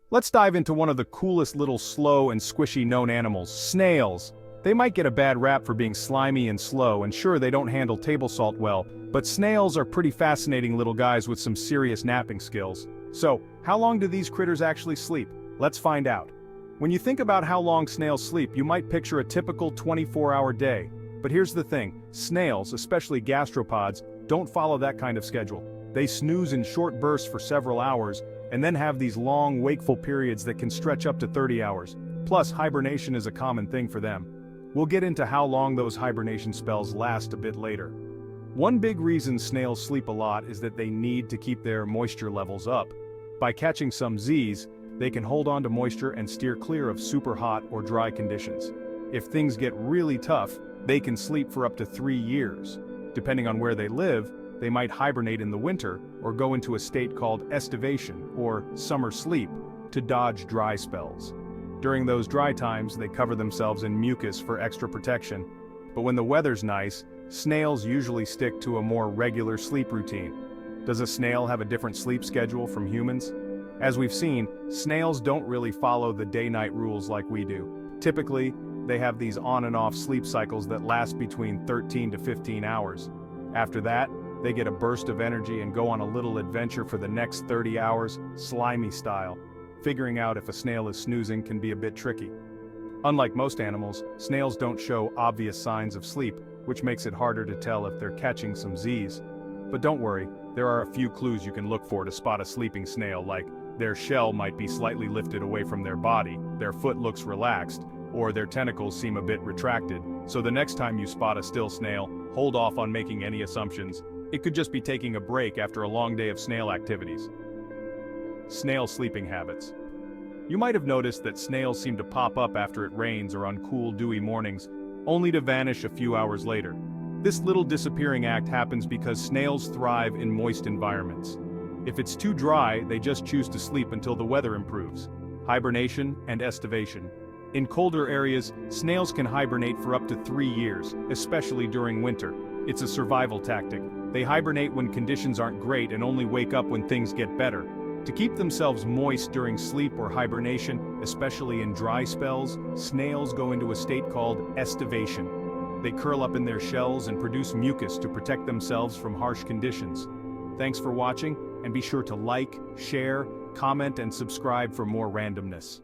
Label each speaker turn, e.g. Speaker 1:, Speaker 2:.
Speaker 1: Let's dive into one of the coolest little slow and squishy known animals, snails. They might get a bad rap for being slimy and slow, and sure, they don't handle table salt well, but snails are pretty fascinating little guys with some serious napping skills. So, how long do these critters actually sleep? Let's find out. When you think about how long snails sleep, you might picture a typical 24-hour day. But here's the thing, snails, especially gastropods, don't follow that kind of schedule. They snooze in short bursts for several hours, and then have these long, wakeful periods that can stretch up to 30 hours. Plus, hibernation is a common thing for them. We'll get into how long those hibernation spells last a bit later. One big reason snails sleep a lot is that they need to keep their moisture levels up. By catching some Z's, they can hold on to moisture and steer clear of super hot or dry conditions. If things get really tough, they can sleep for up to 3 years. Depending on where they live, they might hibernate in the winter or go into a state called estivation, or summer sleep, to dodge dry spells. During those dry times, they cover themselves in mucus for extra protection. But when the weather's nice, snails usually stick to a more regular sleep routine. Does a snail have a different sleep schedule from humans? As we've seen, snails don't really follow the day-night rules like we do. Typically, they have these on and off sleep cycles that last between 13 to 15 hours. After that, they get a burst of energy and go on a little adventure for the next 30 hours, slimy style. Figuring out if a snail is snoozing can be a bit tricky. Unlike most animals, snails don't show obvious signs of sleep, which makes it harder to tell if they're catching some Z's. But don't worry, there are a few clues you can look for to spot a sleeping snail, like their shell might be slightly lifted away from their body, their foot looks relaxed, or their tentacles seem a bit retracted. So the next time you spot a still snail, hold off on making any assumptions. It could just be taking a break after a long day of snail activities. Snail sleeping habits. You might have noticed that snails seem to pop up after it rains or on cool, dewy mornings, only to vanish a few hours later. This little disappearing act happens because snails thrive in moist environments. If it's too dry, they just choose to sleep until the weather improves. Hibernation and estivation. In colder areas, snails can hibernate for up to 3 years, especially during winter. It's a survival tactic. They hibernate when conditions aren't great and only wake up when things get better. To keep themselves moist during sleep or hibernation, especially in dry spells, snails go into a state called estivation. They curl up in their shells and produce mucus to protect themselves from harsh conditions. Thanks for watching, and be sure to like, share, comment, and subscribe for more randomness.